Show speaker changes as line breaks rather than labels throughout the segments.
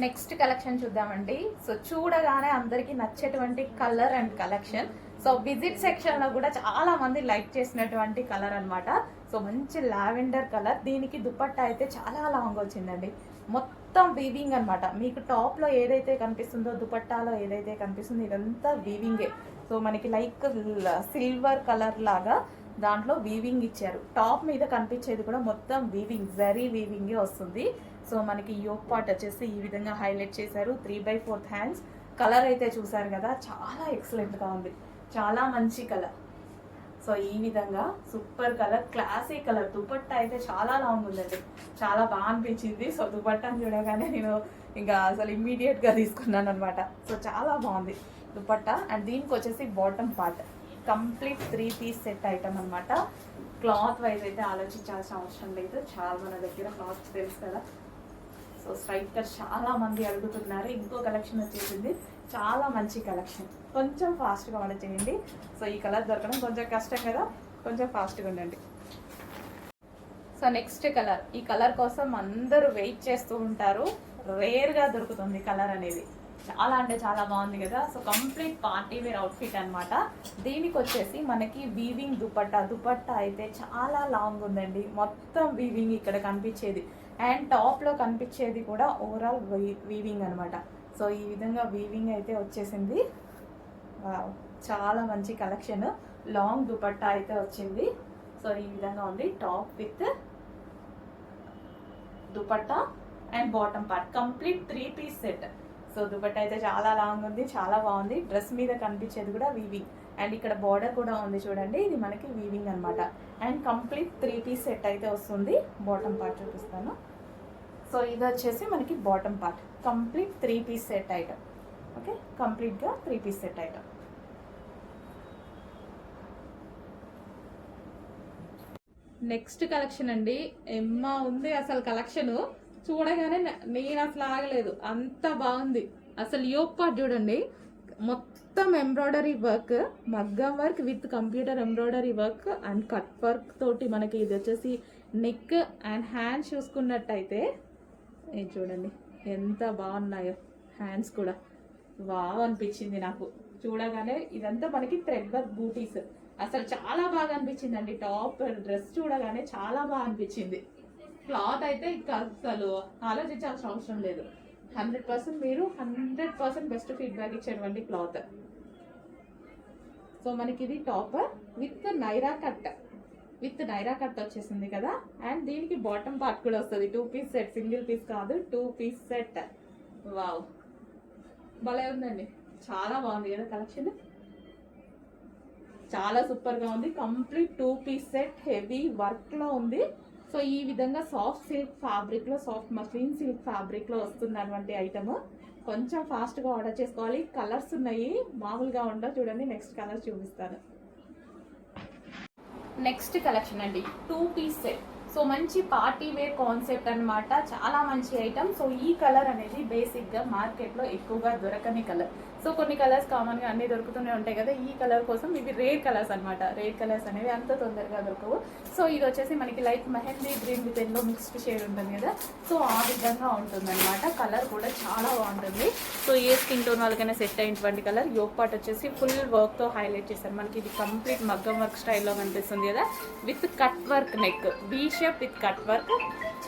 Next collection చూద్దామండి. So చూడగానే అందరికి నచ్చేటువంటి colour and collection. So visit section లో కూడా చాలా మంది లైక్ చేసినటువంటి కలర్ అన్నమాట. సో మంచి లావెండర్ కలర్, దీనికి దుపట్టా అయితే చాలా లాంగ్ వచ్చిందండి. మొత్తం వీవింగ్ అన్నమాట. మీకు టాప్ లో ఏదైతే కనిపిస్తుందో దుపట్టాలో ఏదైతే కనిపిస్తుందో ఇదంతా వీవింగే. సో మనకి లైక్ సిల్వర్ కలర్ లాగా దాంట్లో వీవింగ్ ఇచ్చారు. టాప్ మీద కనిపించేది కూడా మొత్తం వీవింగ్, జరీ వీవింగే వస్తుంది. సో మనకి యోక్ పార్ట్ వచ్చేసి ఈ విధంగా హైలైట్ చేశారు. 3/4 హ్యాండ్స్. కలర్ అయితే చూసారు కదా, చాలా ఎక్సలెంట్గా ఉంది, చాలా మంచి కలర్. సో ఈ విధంగా super colour, classy colour. Dupatta అయితే చాలా లాంగ్ ఉందండి, చాలా బాగా అనిపించింది. సో దుపట్టాని చూడగానే నేను ఇంకా అసలు ఇమ్మీడియట్గా తీసుకున్నాను అనమాట. సో చాలా బాగుంది దుపట్టా. అండ్ దీనికి వచ్చేసి bottom part complete 3 piece set item అనమాట. క్లాత్ వైజ్ అయితే ఆలోచించాల్సిన అవసరం లేదు, చాలా మన దగ్గర క్లాత్ తెలుసు కదా. సో స్ట్రైట్ కట్ చాలా మంది అడుగుతున్నారు. ఇంకో కలెక్షన్ వచ్చేసింది, చాలా మంచి కలెక్షన్. కొంచెం ఫాస్ట్గా ఆర్డర్ చేయండి. సో ఈ కలర్ దొరకడం కొంచెం కష్టం కదా, కొంచెం ఫాస్ట్గా ఉండండి. సో నెక్స్ట్ కలర్, ఈ కలర్ కోసం అందరూ వెయిట్ చేస్తూ ఉంటారు. రేర్గా దొరుకుతుంది కలర్ అనేది. చాలా అంటే చాలా బాగుంది కదా. So complete party wear outfit అనమాట. దీనికి వచ్చేసి మనకి వీవింగ్ దుపట్టా అయితే చాలా లాంగ్ ఉందండి. మొత్తం వీవింగ్ ఇక్కడ కనిపించేది, అండ్ టాప్లో కనిపించేది కూడా ఓవరాల్ వీవింగ్ అనమాట. సో ఈ విధంగా వీవింగ్ అయితే వచ్చేసింది. చాలా మంచి కలెక్షన్. లాంగ్ దుపట్టా అయితే వచ్చింది. సో ఈ విధంగా ఉంది, top with dupatta and bottom part complete 3 piece set. So dupatta అయితే చాలా లాంగ్ ఉంది, చాలా బాగుంది. డ్రెస్ మీద కనిపించేది కూడా వీవింగ్, అండ్ ఇక్కడ బార్డర్ కూడా ఉంది చూడండి, ఇది మనకి వీవింగ్ అనమాట. అండ్ కంప్లీట్ 3 పీస్ సెట్ అయితే వస్తుంది. బాటమ్ పార్ట్ చూపిస్తాను. సో ఇది వచ్చేసి మనకి bottom part complete 3 piece set item. Okay, కంప్లీట్గా 3 piece set item. Next collection అండి, ఎమ్మా ఉంది అసలు కలెక్షన్. చూడగానే నేను అసలు ఆగలేదు, అంత బాగుంది. అసలు యోక్ పార్ట్ చూడండి, మొత్తం ఎంబ్రాయిడరీ వర్క్, మగ్గం work with computer embroidery work and cut work తోటి మనకి ఇది వచ్చేసి నెక్ అండ్ హ్యాండ్స్ చూసుకున్నట్టయితే ఇది చూడండి ఎంత బాగున్నాయో. హ్యాండ్స్ కూడా వావ్ అనిపించింది నాకు చూడగానే. ఇదంతా మనకి థ్రెడ్ వర్క్ బూటీస్, అసలు చాలా బాగా అనిపించిందండి. టాప్ డ్రెస్ చూడగానే చాలా బాగా అనిపించింది. క్లాత్ అయితే ఇంకా అసలు ఆలోచించాల్సిన అవసరం లేదు. 100% మీరు 100% బెస్ట్ ఫీడ్బ్యాక్ ఇచ్చేటువంటి క్లాత్. సో మనకి ఇది టాప్ విత్ నైరా కట్ వచ్చేసింది కదా. అండ్ దీనికి బాటమ్ పార్ట్ కూడా వస్తుంది. 2 పీస్ సెట్, సింగిల్ పీస్ కాదు, 2 పీస్ సెట్. వావ్, భలే ఉందండి, చాలా బాగుంది కదా కలెక్షన్. చాలా సూపర్గా ఉంది. కంప్లీట్ 2 పీస్ సెట్, హెవీ వర్క్లో ఉంది. సో ఈ విధంగా సాఫ్ట్ సిల్క్ ఫ్యాబ్రిక్లో, సాఫ్ట్ మస్లిన్ సిల్క్ ఫ్యాబ్రిక్లో వస్తున్నటువంటి ఐటమ్. కొంచెం ఫాస్ట్గా ఆర్డర్ చేసుకోవాలి. కలర్స్ ఉన్నాయి, మామూలుగా ఉండవు. చూడండి నెక్స్ట్ కలర్ చూపిస్తాను. నెక్స్ట్ కలెక్షన్ అండి, 2 పీస్ సెట్. సో మంచి పార్టీ వేర్ కాన్సెప్ట్ అనమాట, చాలా మంచి ఐటమ్. సో ఈ కలర్ అనేది బేసిక్గా మార్కెట్లో ఎక్కువగా దొరకని కలర్. సో కొన్ని కలర్స్ కామన్గా అన్నీ దొరుకుతూనే ఉంటాయి కదా, ఈ కలర్ కోసం ఇవి రేర్ కలర్స్ అనమాట. రేర్ కలర్స్ అనేవి అంత తొందరగా దొరకవు. సో ఇది వచ్చేసి మనకి light mehndi green with yellow mixed shade ఉంటుంది కదా, సో ఆ విధంగా ఉంటుంది అనమాట. కలర్ కూడా చాలా బాగుంటుంది. సో ఏ స్కిన్ టోన్ వాళ్ళకైనా సెట్ అయినటువంటి కలర్. యోక్ పార్ట్ వచ్చేసి ఫుల్ వర్క్తో హైలైట్ చేశారు. మనకి ఇది కంప్లీట్ మగ్గం వర్క్ స్టైల్లో కనిపిస్తుంది కదా, with cut work neck, V shape with cut work.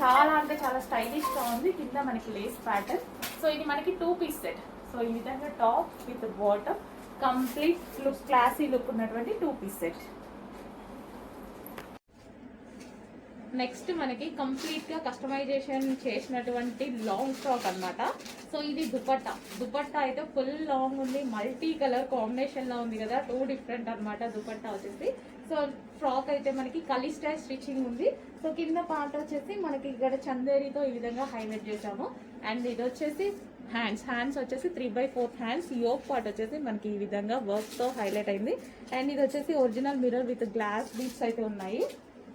చాలా అంటే చాలా స్టైలిష్గా ఉంది. కింద మనకి లేస్ ప్యాటర్న్. సో ఇది మనకి 2 పీస్ సెట్. సో ఈ విధంగా top with bottom complete look, classy look ఉన్నటువంటి 2 పీస్ సెట్. నెక్స్ట్ మనకి కంప్లీట్గా కస్టమైజేషన్ చేసినటువంటి లాంగ్ ఫ్రాక్ అనమాట. సో ఇది దుపట్టా అయితే ఫుల్ లాంగ్ ఉంది, మల్టీ కలర్ కాంబినేషన్లో ఉంది కదా, 2 డిఫరెంట్ అనమాట దుపట్టా వచ్చేసి. సో ఫ్రాక్ అయితే మనకి కలీ స్టైల్ స్టిచ్చింగ్ ఉంది. సో కింద పార్ట్ వచ్చేసి మనకి ఇక్కడ చందేరితో ఈ విధంగా హైలైట్ చేసాము. అండ్ ఇది వచ్చేసి హ్యాండ్స్ వచ్చేసి 3/4 హ్యాండ్స్. యోక్ పార్ట్ వచ్చేసి మనకి ఈ విధంగా వర్క్తో హైలైట్ అయింది. అండ్ ఇది వచ్చేసి original mirror with glass beads అయితే ఉన్నాయి.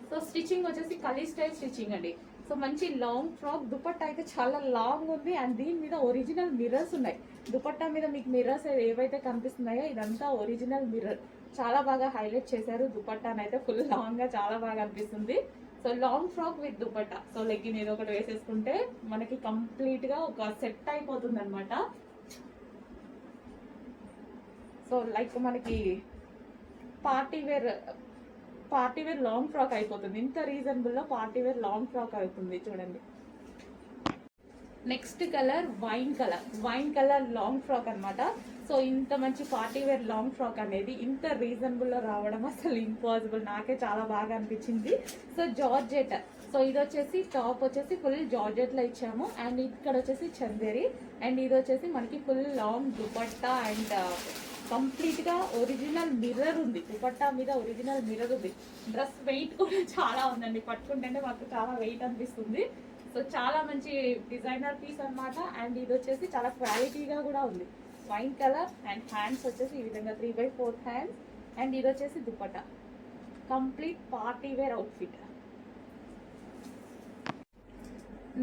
సో స్టిచ్చింగ్ వచ్చేసి కలీ స్టైల్ స్టిచ్చింగ్ అండి. సో మంచి లాంగ్ ఫ్రాక్. దుపట్టా అయితే చాలా లాంగ్ ఉంది, అండ్ దీని మీద ఒరిజినల్ మిర్రర్స్ ఉన్నాయి. దుపట్టా మీద మీకు మిర్రర్స్ ఏవైతే కనిపిస్తున్నాయో ఇదంతా ఒరిజినల్ మిర్రర్. చాలా బాగా హైలైట్ చేశారు. దుపట్టానైతే ఫుల్ లాంగ్గా చాలా బాగా అనిపిస్తుంది. So long frock with dupatta. So legging ఏదో ఒకటి వేసేసుకుంటే మనకి కంప్లీట్ గా ఒక సెట్ అయిపోతుంది అనమాట. సో లైక్ మనకి పార్టీ వేర్ లాంగ్ ఫ్రాక్ అయిపోతుంది. ఇంత రీజనబుల్ లో పార్టీ వేర్ లాంగ్ ఫ్రాక్ అవుతుంది చూడండి. Next colour wine colour long frock అన్నమాట. సో ఇంత మంచి పార్టీ వేర్ లాంగ్ ఫ్రాక్ అనేది ఇంత రీజనబుల్ లో రావడం అసలు ఇంపాసిబుల్. నాకే చాలా బాగా అనిపించింది. So georgette. సో ఇది వచ్చేసి టాప్ వచ్చేసి ఫుల్ జార్జెట్ లో ఇచ్చాము. అండ్ ఇక్కడ వచ్చేసి చందేరి. అండ్ ఇది వచ్చేసి మనకి full long dupatta and complete గా ఒరిజినల్ మిర్రర్ ఉంది. దుపట్టా మీద ఒరిజినల్ మిర్రర్ ఉంది. డ్రెస్ వెయిట్ కూడా చాలా ఉందండి. పట్టుకుంటేనే మాకు చాలా వెయిట్ అనిపిస్తుంది. సో చాలా మంచి డిజైనర్ పీస్ అన్నమాట. అండ్ ఇది వచ్చేసి చాలా క్వాలిటీగా కూడా ఉంది. వైన్ కలర్ అండ్ హ్యాండ్స్ వచ్చేసి ఈ విధంగా 3/4 హ్యాండ్స్. అండ్ ఇది వచ్చేసి dupatta. Complete party wear outfit.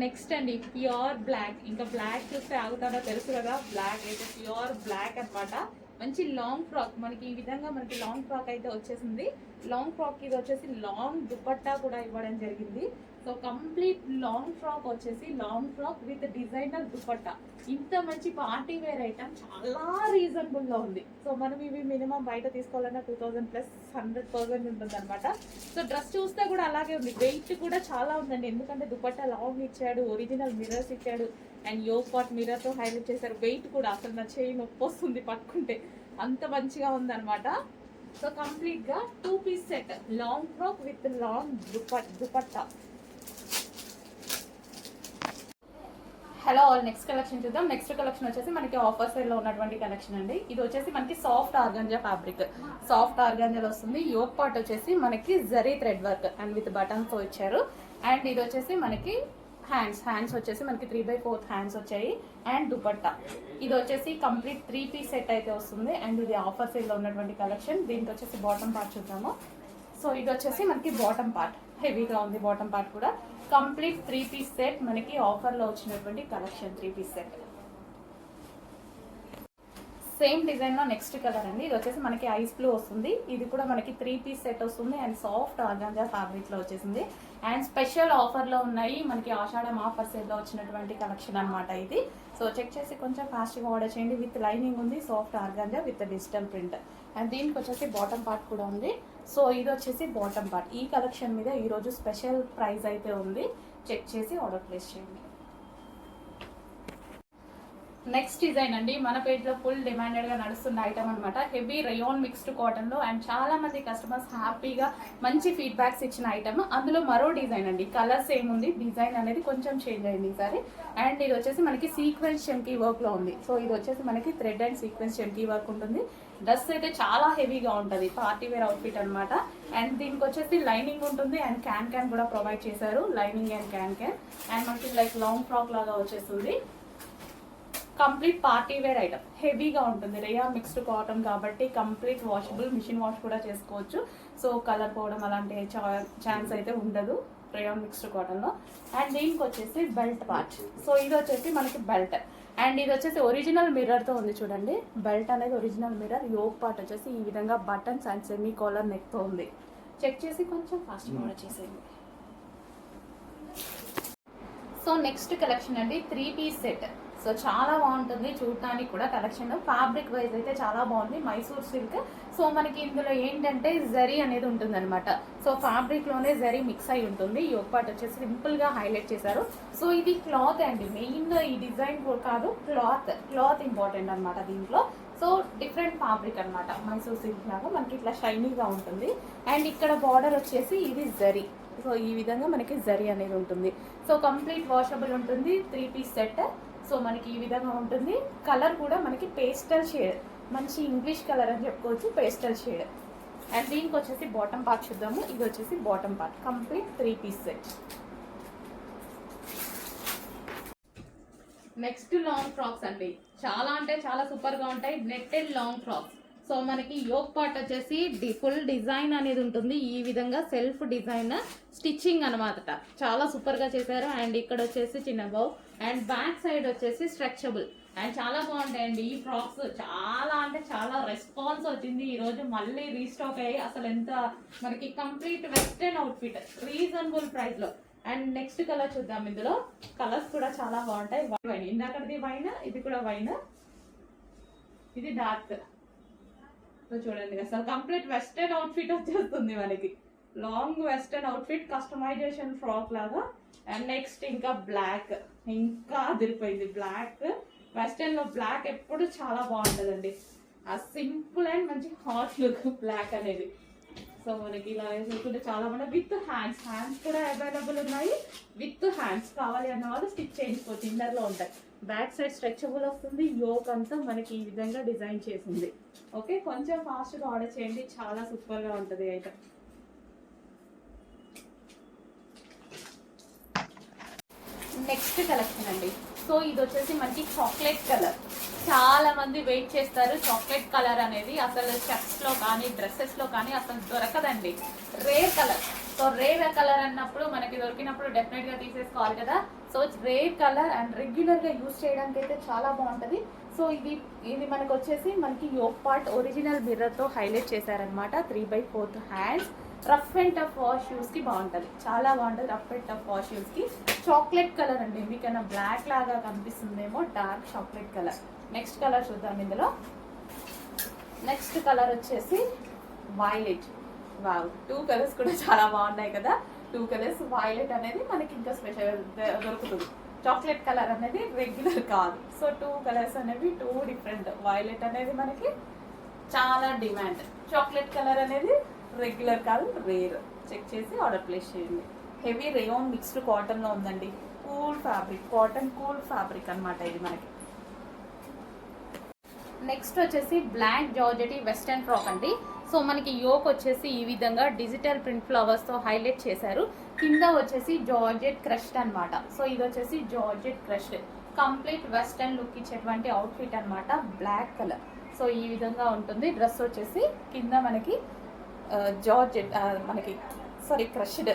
Next అండి ప్యూర్ బ్లాక్. ఇంకా బ్లాక్ చూస్తే ఆగుతాడో తెలుసు కదా. బ్లాక్ అయితే ప్యూర్ బ్లాక్ అన్నమాట. మంచి లాంగ్ ఫ్రాక్ మనకి ఈ విధంగా మనకి లాంగ్ ఫ్రాక్ అయితే వచ్చేసింది. లాంగ్ ఫ్రాక్ ఇది వచ్చేసి లాంగ్ దుపట్టా కూడా ఇవ్వడం జరిగింది. సో కంప్లీట్ లాంగ్ ఫ్రాక్ వచ్చేసి long frock with designer dupatta. ఇంత మంచి పార్టీ వేర్ ఐటమ్ చాలా రీజనబుల్ లో ఉంది. సో మనం ఇవి మినిమం బయట తీసుకోవాలన్నా 2000 ప్లస్ 100% ఉంటుంది అనమాట. సో డ్రెస్ చూస్తే కూడా అలాగే ఉంది. వెయిట్ కూడా చాలా ఉందండి. ఎందుకంటే దుపట్టా లాంగ్ ఇచ్చాడు, ఒరిజినల్ మిర్రర్స్ ఇచ్చాడు అండ్ యోగ్ పాట్ మిర్రర్ తో హైలైట్ చేశారు. వెయిట్ కూడా అసలు నా చేయి నొప్పి వస్తుంది పట్టుకుంటే, అంత మంచిగా ఉందన్నమాట. సో కంప్లీట్ గా 2 piece set long frock with long dupatta. Hello all, next collection చూద్దాం. నెక్స్ట్ కలెక్షన్ వచ్చేసి మనకి ఆఫర్ సేల్ లో ఉన్నటువంటి కలెక్షన్ అండి. ఇది వచ్చేసి మనకి సాఫ్ట్ ఆర్గాంజా ఫ్యాబ్రిక్. సాఫ్ట్ ఆర్గాంజాలో వస్తుంది. యోగ్ పార్ట్ వచ్చేసి మనకి zari thread work and with buttons తో ఇచ్చారు. అండ్ ఇది వచ్చేసి మనకి హ్యాండ్స్ వచ్చేసి మనకి 3/4 హ్యాండ్స్ వచ్చాయి. అండ్ దుపట్టా ఇది వచ్చేసి కంప్లీట్ 3 పీస్ సెట్ అయితే వస్తుంది. అండ్ ఇది ఆఫర్ సేల్ లో ఉన్నటువంటి కలెక్షన్. దీనికి వచ్చేసి బాటమ్ పార్ట్ చూద్దాము. సో ఇది వచ్చేసి మనకి బాటమ్ పార్ట్ హెవీగా ఉంది. బాటమ్ పార్ట్ కూడా కంప్లీట్ 3 పీస్ సెట్ మనకి ఆఫర్ లో వచ్చినటువంటి collection. 3 piece set same design లో నెక్స్ట్ కలర్ అండి. ఇది వచ్చేసి మనకి ఐస్ బ్లూ వస్తుంది. ఇది కూడా మనకి 3 పీస్ సెట్ వస్తుంది. అండ్ సాఫ్ట్ ఆర్గాంజా ఫ్యాబ్రిక్ లో వచ్చేసింది. అండ్ స్పెషల్ ఆఫర్ లో ఉన్నాయి మనకి. ఆషాఢం ఆఫర్ సేల్ లో వచ్చినటువంటి కలెక్షన్ అనమాట ఇది. సో చెక్ చేసి కొంచెం ఫాస్ట్ గా ఆర్డర్ చేయండి. విత్ లైనింగ్ ఉంది. Soft organza with digital print. And దీనికి వచ్చేసి బాటమ్ పార్ట్ కూడా ఉంది. సో ఇది వచ్చేసి బాటమ్ పార్ట్. ఈ కలెక్షన్ మీద ఈ రోజు స్పెషల్ ప్రైస్ అయితే ఉంది. చెక్ చేసి ఆర్డర్ ప్లేస్ చేయండి. నెక్స్ట్ డిజైన్ అండి, మన పేజ్ లో ఫుల్ డిమాండెడ్ గా నడుస్తున్న ఐటమ్ అనమాట. హెవీ రయోన్ మిక్స్డ్ కాటన్ లో. అండ్ చాలా మంది కస్టమర్స్ హ్యాపీగా మంచి ఫీడ్బ్యాక్స్ ఇచ్చిన ఐటమ్. అందులో మరో డిజైన్ అండి. కలర్ సేమ్ ఉంది, డిజైన్ అనేది కొంచెం చేంజ్ అయింది ఈసారి. అండ్ ఇది వచ్చేసి మనకి సీక్వెన్స్ చెంకీ వర్క్ లో ఉంది. సో ఇది వచ్చేసి మనకి థ్రెడ్ అండ్ సీక్వెన్స్ చెంకీ వర్క్ ఉంటుంది. డ్రెస్ అయితే చాలా హెవీగా ఉంటుంది. పార్టీ వేర్ అవుట్ఫిట్ అనమాట. అండ్ దీనికి వచ్చేసి లైనింగ్ ఉంటుంది. అండ్ క్యాన్ కూడా ప్రొవైడ్ చేశారు. Lining and can. అండ్ మనకి లైక్ లాంగ్ ఫ్రాక్ లాగా వచ్చేస్తుంది. Complete party wear item. హెవీగా ఉంటుంది. రేయాన్ మిక్స్డ్ కాటన్ కాబట్టి కంప్లీట్ వాషబుల్. మిషన్ వాష్ కూడా చేసుకోవచ్చు. సో కలర్ పోవడం అలాంటి ఛాన్స్ అయితే ఉండదు రేయాన్ మిక్స్డ్ కాటన్ లో. అండ్ దీనికి వచ్చేసి బెల్ట్ పార్ట్. సో ఇది వచ్చేసి మనకి బెల్ట్. అండ్ ఇది వచ్చేసి ఒరిజినల్ మిర్రర్ తో ఉంది చూడండి. బెల్ట్ అనేది ఒరిజినల్ మిర్రర్. యోగ్ పార్ట్ వచ్చేసి ఈ విధంగా buttons and semi collar neck తో ఉంది. చెక్ చేసి కొంచెం ఫాస్ట్ గా చేసేయండి. సో నెక్స్ట్ కలెక్షన్ అండి 3 పీస్ సెట్. సో చాలా బాగుంటుంది చూడటానికి కూడా కలెక్షన్. ఫ్యాబ్రిక్ వైజ్ అయితే చాలా బాగుంది. మైసూర్ సిల్క్. సో మనకి ఇందులో ఏంటంటే జరీ అనేది ఉంటుంది అనమాట. సో ఫ్యాబ్రిక్ లోనే జరీ మిక్స్ అయి ఉంటుంది. యోగ్ పార్ట్ వచ్చేసి సింపుల్ గా హైలైట్ చేశారు. సో ఇది క్లాత్ అండి. మెయిన్ ఈ డిజైన్ కాదు, క్లాత్ ఇంపార్టెంట్ అనమాట దీంట్లో. సో డిఫరెంట్ ఫ్యాబ్రిక్ అనమాట. మైసూర్ సిల్క్ లాగా మనకి ఇట్లా షైనీగా ఉంటుంది. అండ్ ఇక్కడ బార్డర్ వచ్చేసి ఇది జరీ. సో ఈ విధంగా మనకి జరీ అనేది ఉంటుంది. సో కంప్లీట్ వాషబుల్ ఉంటుంది. 3 పీస్ సెట్. సో మనకి ఈ విధంగా ఉంటుంది. కలర్ కూడా మనకి పేస్టల్ షేడ్, మంచి ఇంగ్లీష్ కలర్ అని చెప్పుకోవచ్చు. Pastel shade. అండ్ దీనికి వచ్చేసి బాటమ్ పార్ట్ చూద్దాము. ఇది వచ్చేసి bottom part. Complete 3 piece set. Next long frocks అండి. చాలా అంటే చాలా సూపర్ గా ఉంటాయి. Netted long frocks. సో మనకి యోగ్ పార్ట్ వచ్చేసి ఫుల్ డిజైన్ అనేది ఉంటుంది. ఈ విధంగా సెల్ఫ్ డిజైన్ స్టిచ్చింగ్ అనమాట. చాలా సూపర్ గా చేశారు. అండ్ ఇక్కడ వచ్చేసి చిన్న బౌ అండ్ బ్యాక్ సైడ్ వచ్చేసి స్ట్రెచబుల్ అండ్ చాలా బాగుంటాయండి ఈ ఫ్రాక్స్. చాలా అంటే చాలా రెస్పాన్స్ వచ్చింది ఈ రోజు, మళ్ళీ రీస్టాక్ అయ్యి అసలు ఎంత మనకి complete western outfit reasonable price లో. అండ్ నెక్స్ట్ కలర్ చూద్దాం. ఇందులో కలర్స్ కూడా చాలా బాగుంటాయి. వైన్, ఇందాకది వైన్, ఇది కూడా వైన్, ఇది డార్క్. చూడండి అసలు కంప్లీట్ వెస్టర్న్ అవుట్ఫిట్ వచ్చేస్తుంది మనకి. Long western outfit customisation frock లాగా. అండ్ నెక్స్ట్ ఇంకా బ్లాక్, ఇంకా అదిరిపోయింది బ్లాక్. వెస్టర్న్ లో బ్లాక్ ఎప్పుడు చాలా బాగుంటుందండి. ఆ సింపుల్ అండ్ మంచి హాట్ లుక్ బ్లాక్ అనేది. సో మనకి ఇలా వేసుకుంటే చాలా బాగుంటుంది. విత్ హ్యాండ్స్, హ్యాండ్స్ కూడా అవైలబుల్ ఉన్నాయి. విత్ హ్యాండ్స్ కావాలి అన్న వాళ్ళు స్టిచ్ చేయించుకోవచ్చు, ఇందర్లో ఉంటాయి. బ్యాక్ సైడ్ స్ట్రెచబుల్ వస్తుంది. యోక్ అంతా మనకి ఈ విధంగా డిజైన్ చేసింది. ఓకే, కొంచెం ఫాస్ట్గా ఆర్డర్ చేయండి, చాలా సూపర్గా ఉంటుంది ఐటమ్. నెక్స్ట్ కలెక్షన్ అండి. సో ఇది వచ్చేసి మనకి చాక్లెట్ కలర్. చాలా మంది వెయిట్ చేస్తారు చాక్లెట్ కలర్ అనేది. అసలు షర్ట్స్ లో కానీ డ్రెస్సెస్ లో కానీ అసలు దొరకదండి, rare colour. So rare colour అన్నప్పుడు మనకి దొరికినప్పుడు డెఫినెట్ గా తీసేసుకోవాలి కదా. So rare colour and regular గా యూజ్ చేయడానికి అయితే చాలా బాగుంటది. సో ఇది మనకి వచ్చేసి మనకి యోక్ పార్ట్ ఒరిజినల్ మిర్రర్ తో హైలైట్ చేశారనమాట. 3/4 hands. Rough and tough wash use కి బాగుంటది, చాలా బాగుంటది. Rough and tough wash use కి చాక్లెట్ కలర్ అండి. మీకన్నా బ్లాక్ లాగా కనిపిస్తుందేమో, dark chocolate colour. Next colour చూద్దాం. ఇందులో నెక్స్ట్ కలర్ వచ్చేసి వైలెట్. వావ్, 2 కలర్స్ కూడా చాలా బాగున్నాయి కదా. 2 కలర్స్. వైలెట్ అనేది మనకి ఇంకా స్పెషల్ దొరుకుతుంది. చాక్లెట్ కలర్ అనేది రెగ్యులర్ కాదు. సో 2 కలర్స్ అనేవి 2 డిఫరెంట్. వైలెట్ అనేది మనకి చాలా డిమాండ్, చాక్లెట్ కలర్ అనేది రెగ్యులర్ కాదు, రేర్. చెక్ చేసి ఆర్డర్ ప్లేస్ చేయండి. హెవీ రేయాన్ మిక్స్డ్ కాటన్ లో ఉందండి. Cool fabric, cotton cool fabric అన్నమాట ఇది మనకి. నెక్స్ట్ వచ్చేసి బ్లాక్ జార్జెట్ వెస్టర్న్ ఫ్రాక్ అండి. సో మనకి యోక్ వచ్చేసి ఈ విధంగా డిజిటల్ ప్రింట్ ఫ్లవర్స్ తో హైలైట్ చేశారు. కింద వచ్చేసి జార్జెట్ క్రష్డ్ అన్నమాట. సో ఇది వచ్చేసి georgette crushed, complete western look ఇచ్చేటువంటి అవుట్ఫిట్ అన్నమాట. Black colour. సో ఈ విధంగా ఉంటుంది. డ్రెస్ వచ్చేసి కింద మనకి జార్జెట్ మనకి క్రష్డ్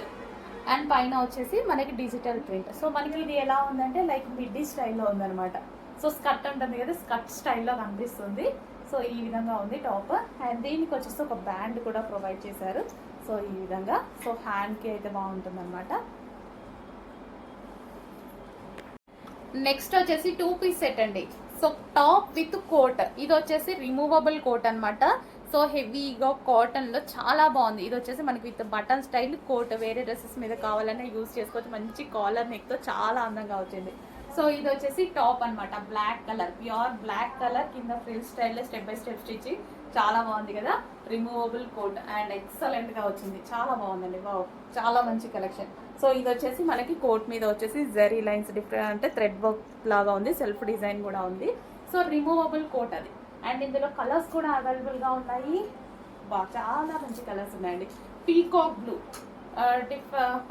అండ్ పైన వచ్చేసి మనకి డిజిటల్ ప్రింట్. సో మనకి ఇది ఎలా ఉందంటే లైక్ మిడ్డీ స్టైల్లో ఉందన్నమాట. సో స్కర్ట్ ఉంటుంది కదా, స్కర్ట్ స్టైల్లో కనిపిస్తుంది. సో ఈ విధంగా ఉంది టాప్. అండ్ దీనికి వచ్చేసి ఒక బ్యాండ్ కూడా ప్రొవైడ్ చేశారు. సో ఈ విధంగా. సో హ్యాండ్కి అయితే బాగుంటుంది అనమాట. నెక్స్ట్ వచ్చేసి 2 పీస్ సెట్ అండి. So top with coat. ఇది వచ్చేసి రిమూవబుల్ కోట్ అనమాట. సో హెవీగా కాటన్ లో చాలా బాగుంది. ఇది వచ్చేసి మనకి విత్ బటన్ స్టైల్ కోట్. వేరే డ్రెస్సెస్ మీద కావాలన్నా యూజ్ చేసుకోవచ్చు. మంచి కాలర్ నెక్ తో చాలా అందంగా వచ్చింది. సో ఇది వచ్చేసి టాప్ అన్నమాట. Black colour, pure black colour. కింద frill style step by step stitching, చాలా బాగుంది కదా. రిమూవబుల్ కోట్ అండ్ ఎక్సలెంట్ గా వచ్చింది, చాలా బాగుందండి. వావ్, చాలా మంచి కలెక్షన్. సో ఇది వచ్చేసి మనకి కోట్ మీద వచ్చేసి జరీ లైన్స్ డిఫరెంట్ అంటే థ్రెడ్ వర్క్ లాగా ఉంది. సెల్ఫ్ డిజైన్ కూడా ఉంది. సో రిమూవబుల్ కోట్ అది. అండ్ ఇందులో కలర్స్ కూడా అవైలబుల్ గా ఉన్నాయి. చాలా మంచి కలర్స్ ఉన్నాయండి. పీకాక్ బ్లూ,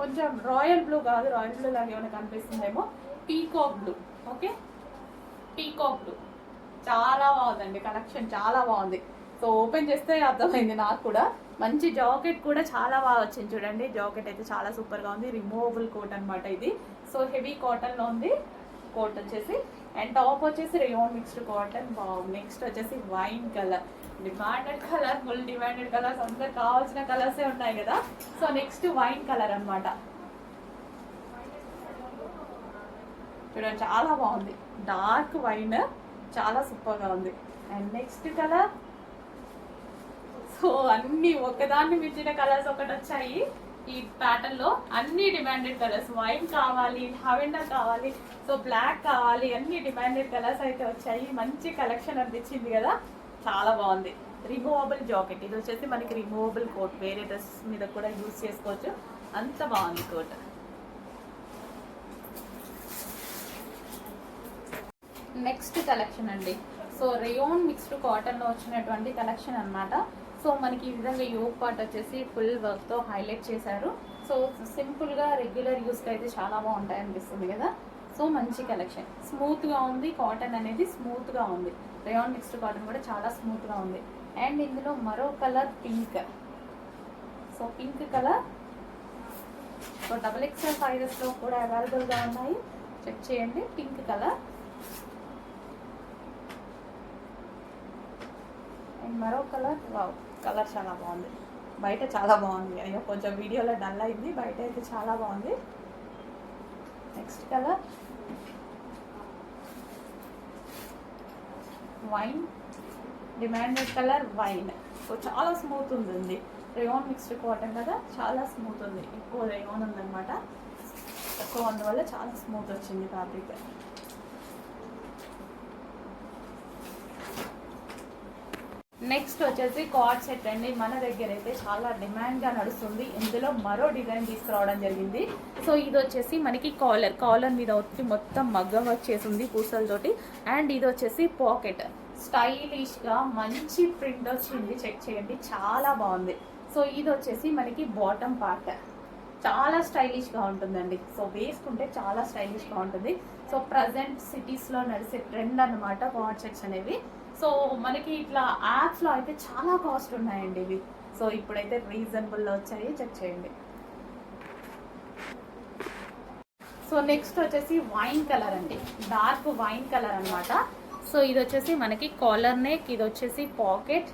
కొంచెం రాయల్ బ్లూ కాదు, రాయల్ బ్లూ లాగా ఏమైనా కనిపిస్తుందేమో. Peacock blue. Okay, peacock blue చాలా బాగుందండి కలెక్షన్, చాలా బాగుంది. సో ఓపెన్ చేస్తే అర్థమైంది నాకు కూడా. మంచి జాకెట్ కూడా చాలా బాగా వచ్చింది చూడండి. జాకెట్ అయితే చాలా సూపర్ గా ఉంది. రిమూవబుల్ కోట్ అనమాట ఇది. సో హెవీ కాటన్ లో ఉంది కోట్ వచ్చేసి. అండ్ టాప్ వచ్చేసి రేయాన్ మిక్స్డ్ కాటన్. నెక్స్ట్ వచ్చేసి wine colour, demanded colour, full demanded colours. అందరికి కావాల్సిన కలర్సే ఉన్నాయి కదా. సో నెక్స్ట్ వైన్ కలర్ అనమాట. చూడండి చాలా బాగుంది, డార్క్ వైన్, చాలా సూపర్ గా ఉంది. And next colour. సో అన్ని ఒకదాన్ని మించిన కలర్స్ ఒకటి వచ్చాయి ఈ ప్యాటర్న్ లో. అన్ని డిమాండెడ్ కలర్స్. వైన్ కావాలి, లావెండర్ కావాలి, సో బ్లాక్ కావాలి, అన్ని డిమాండెడ్ కలర్స్ అయితే వచ్చాయి. మంచి కలెక్షన్ అనిపించింది కదా, చాలా బాగుంది. Removable jacket. ఇది వచ్చేసి మనకి రిమూవబుల్ కోట్, వేరే డ్రెస్ మీద కూడా యూజ్ చేసుకోవచ్చు, అంత బాగుంది కోట్. నెక్స్ట్ కలెక్షన్ అండి. సో రేయాన్ మిక్స్డ్ కాటన్ లో వచ్చినటువంటి కలెక్షన్ అన్నమాట. సో మనకి ఈ విధంగా యోక్ పార్ట్ వచ్చేసి ఫుల్ వర్క్ తో హైలైట్ చేశారు. సో సింపుల్ గా రెగ్యులర్ యూస్ కి అయితే చాలా బాగుంటాయి అనిపిస్తుంది కదా. సో మంచి కలెక్షన్, స్మూత్ గా ఉంది. కాటన్ అనేది స్మూత్ గా ఉంది. రేయాన్ మిక్స్డ్ కాటన్ కూడా చాలా స్మూత్ గా ఉంది. అండ్ ఇందులో మరో colour pink. So pink colour. So XXL sizes లో కూడా అవైలబుల్ గా ఉన్నాయి. చెక్ చేయండి, పింక్ కలర్. అండ్ మరో కలర్, వావ్, కలర్ చాలా బాగుంది. బయట చాలా బాగుంది, అయ్యో కొంచెం వీడియోలో డల్ అయింది, బయట అయితే చాలా బాగుంది. Next colour wine, demanded colour wine. So చాలా స్మూత్ ఉంది, రేయాన్ మిక్స్డ్ కాటన్ కదా, చాలా స్మూత్ ఉంది. ఎక్కువ రేయాన్ ఉందన్నమాట, ఎక్కువ అందువల్ల చాలా స్మూత్ వచ్చింది ఫ్యాబ్రిక్. నెక్స్ట్ వచ్చేసి కార్డ్ సెట్ అండి. మన దగ్గర అయితే చాలా డిమాండ్గా నడుస్తుంది. ఇందులో మరో డిజైన్ తీసుకురావడం జరిగింది. సో ఇది వచ్చేసి మనకి కాలర్ మీద వచ్చి మొత్తం మగ్గం వచ్చేసింది పూసలతోటి. అండ్ ఇది వచ్చేసి పాకెట్, స్టైలిష్గా మంచి ప్రింట్ వచ్చింది. చెక్ చేయండి, చాలా బాగుంది. సో ఇది వచ్చేసి మనకి బాటమ్ పార్ట్, చాలా స్టైలిష్గా ఉంటుందండి. సో వేసుకుంటే చాలా స్టైలిష్గా ఉంటుంది. సో ప్రజెంట్ సిటీస్లో నడిచే ట్రెండ్ అనమాట కార్డ్ సెట్స్ అనేవి. సో మనకి ఇట్లా యాప్స్లో అయితే చాలా కాస్ట్ ఉన్నాయండి ఇవి. సో ఇప్పుడైతే రీజనబుల్లో వచ్చాయి, చెక్ చేయండి. సో నెక్స్ట్ వచ్చేసి వైన్ కలర్ అండి, డార్క్ వైన్ కలర్ అనమాట. సో ఇది వచ్చేసి మనకి కాలర్ నెక్, ఇది వచ్చేసి పాకెట్.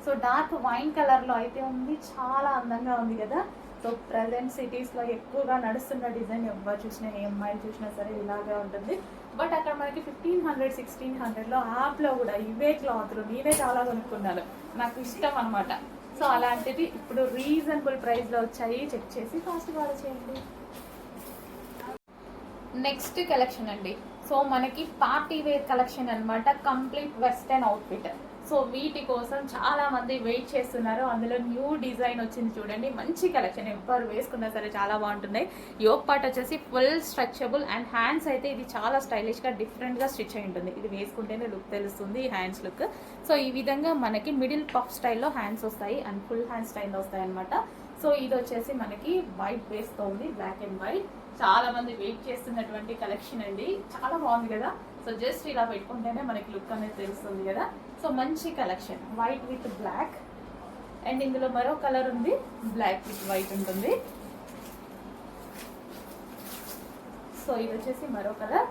సో డార్క్ వైన్ కలర్లో అయితే ఉంది, చాలా అందంగా ఉంది కదా. సో ప్రజెంట్ సిటీస్లో ఎక్కువగా నడుస్తున్న డిజైన్, ఎవరు చూసినా ఏ అమ్మాయిలు చూసినా సరే ఇలాగే ఉంటుంది. బట్ అక్కడ మనకి 1500 1600లో యాప్లో కూడా ఇవే క్లాత్లు నేనే చాలా కొనుక్కున్నాను, నాకు ఇష్టం అనమాట. సో అలాంటిది ఇప్పుడు రీజనబుల్ ప్రైస్లో వచ్చాయి, చెక్ చేసి కాస్ట్ కూడా చేయండి. నెక్స్ట్ కలెక్షన్ అండి. సో మనకి పార్టీ వేర్ కలెక్షన్ అనమాట, కంప్లీట్ వెస్టర్న్ అవుట్ఫిట్. సో వీటి కోసం చాలా మంది వెయిట్ చేస్తున్నారు. అందులో న్యూ డిజైన్ వచ్చింది చూడండి, మంచి కలెక్షన్, ఎవరు వేసుకున్నా సరే చాలా బాగుంటున్నాయి. యోక్ పార్ట్ వచ్చేసి ఫుల్ స్ట్రెచబుల్ అండ్ హ్యాండ్స్ అయితే ఇది చాలా స్టైలిష్గా డిఫరెంట్గా స్టిచ్ అయి ఉంటుంది. ఇది వేసుకుంటేనే లుక్ తెలుస్తుంది, ఈ హ్యాండ్స్ లుక్. సో ఈ విధంగా మనకి మిడిల్ పఫ్ స్టైల్లో హ్యాండ్స్ వస్తాయి అండ్ ఫుల్ హ్యాండ్ స్టైల్లో వస్తాయి అనమాట. సో ఇది వచ్చేసి మనకి వైట్ బేస్తో ఉంది, బ్లాక్ అండ్ వైట్. చాలా మంది వెయిట్ చేస్తున్నటువంటి కలెక్షన్ అండి, చాలా బాగుంది కదా. సో జస్ట్ ఇలా పెట్టుకుంటేనే మనకి లుక్ అనేది తెలుస్తుంది కదా. సో మంచి collection, white with black. And ఇందులో మరో కలర్ ఉంది, బ్లాక్ విత్ వైట్ ఉంటుంది. సో ఇది వచ్చేసి మరో కలర్.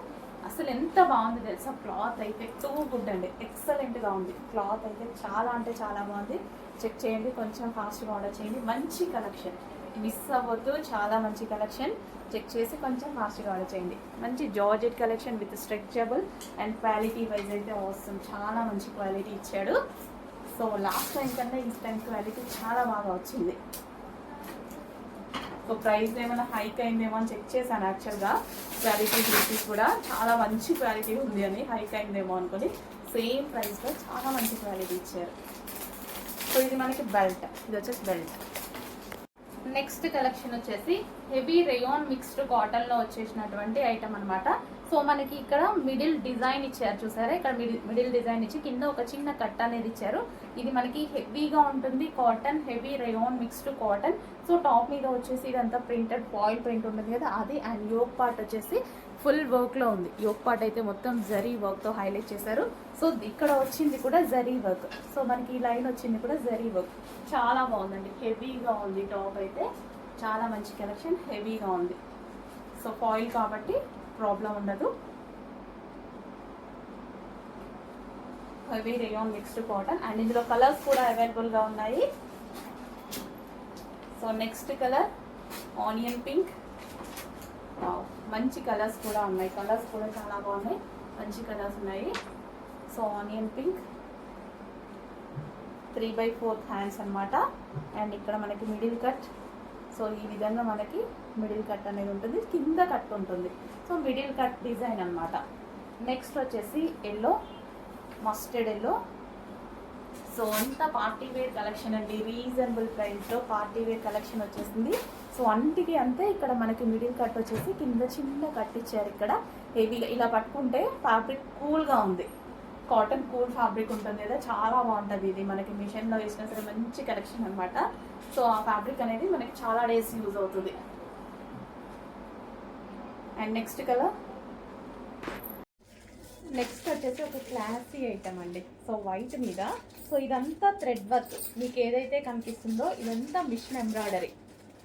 అసలు ఎంత బాగుంది తెలుసా, క్లాత్ అయితే టూ గుడ్ అండి, ఎక్సలెంట్గా ఉంది. క్లాత్ అయితే చాలా అంటే చాలా బాగుంది. చెక్ చేయండి, కొంచెం ఫాస్ట్గా ఆర్డర్ చేయండి. మంచి కలెక్షన్, మిస్ అవ్వద్దు, చాలా మంచి కలెక్షన్. చెక్ చేసి కొంచెం ఫాస్ట్గా ఆర్డర్ చేయండి. మంచి georgette collection with stretchable and quality wise అయితే వస్తుంది, చాలా మంచి క్వాలిటీ ఇచ్చాడు. సో లాస్ట్ టైం కన్నా ఈ టైం క్వాలిటీ చాలా బాగా వచ్చింది. సో ప్రైస్ ఏమైనా హైక్ అయిందేమో అని చెక్ చేశాను యాక్చువల్గా, క్వాలిటీ చూసి కూడా చాలా మంచి క్వాలిటీ ఉంది అని హైక్ అయిందేమో అనుకుని సేమ్ ప్రైస్లో చాలా మంచి క్వాలిటీ ఇచ్చారు. సో ఇది మనకి బెల్ట్, ఇది వచ్చేసి బెల్ట్. నెక్స్ట్ కలెక్షన్ వచ్చేసి హెవీ రేయాన్ మిక్స్డ్ కాటన్లో వచ్చేసినటువంటి ఐటమ్ అనమాట. సో మనకి ఇక్కడ మిడిల్ డిజైన్ ఇచ్చారు చూసారా, ఇక్కడ మిడిల్ డిజైన్ ఇచ్చి కింద ఒక చిన్న కట్ అనేది ఇచ్చారు. ఇది మనకి హెవీగా ఉంటుంది, cotton, heavy rayon mixed cotton. So top మీద వచ్చేసి ఇదంతా ప్రింటెడ్ ఫాయిల్ ప్రింట్ ఉంటుంది కదా అది. అండ్ యోక్ పార్ట్ వచ్చేసి ఫుల్ వర్క్లో ఉంది. యోక్ పార్ట్ అయితే మొత్తం జరీ వర్క్తో హైలైట్ చేశారు. సో ఇక్కడ వచ్చింది కూడా జరీ వర్క్. సో మనకి ఈ లైన్ వచ్చింది కూడా జరీ వర్క్, చాలా బాగుందండి. హెవీగా ఉంది టాప్ అయితే, చాలా మంచి కలెక్షన్, హెవీగా ఉంది. సో ఫాయిల్ కాబట్టి ప్రాబ్లం ఉండదు. Heavy rayon mixed cotton and ఇందులో కలర్స్ కూడా అవైలబుల్గా ఉన్నాయి. So next colour onion pink, మంచి కలర్స్ కూడా ఉన్నాయి, కలర్స్ కూడా చాలా బాగున్నాయి, మంచి కలర్స్ ఉన్నాయి. సో ఆనియన్ పింక్ 3/4 హ్యాండ్స్ అనమాట. అండ్ ఇక్కడ మనకి మిడిల్ కట్. సో ఈ విధంగా మనకి మిడిల్ కట్ అనేది ఉంటుంది, కింద కట్ ఉంటుంది. సో మిడిల్ కట్ డిజైన్ అనమాట. నెక్స్ట్ వచ్చేసి ఎల్లో, మస్టర్డ్ ఎల్లో. సో అంత పార్టీ వేర్ కలెక్షన్ అండి, రీజనబుల్ ప్రైస్లో పార్టీ వేర్ కలెక్షన్ వచ్చేసింది. సో అంటికి అంతే, ఇక్కడ మనకి మిడిల్ కట్ వచ్చేసి కింద చిన్న కట్ ఇచ్చారు. ఇక్కడ హెవీగా ఇలా పట్టుకుంటే ఫ్యాబ్రిక్ కూల్గా ఉంది, కాటన్ కూల్ ఫ్యాబ్రిక్ ఉంటుంది కదా, చాలా బాగుంటుంది. ఇది మనకి మిషన్లో వేసినా సరే మంచి కలెక్షన్ అనమాట. సో ఆ ఫ్యాబ్రిక్ అనేది మనకి చాలా డేస్ యూజ్ అవుతుంది. అండ్ నెక్స్ట్ కలర్, నెక్స్ట్ వచ్చేసి ఒక క్లాసీ ఐటమ్ అండి. సో వైట్ మీద, సో ఇదంతా థ్రెడ్ వర్క్, మీకు ఏదైతే కనిపిస్తుందో ఇదంతా machine embroidery.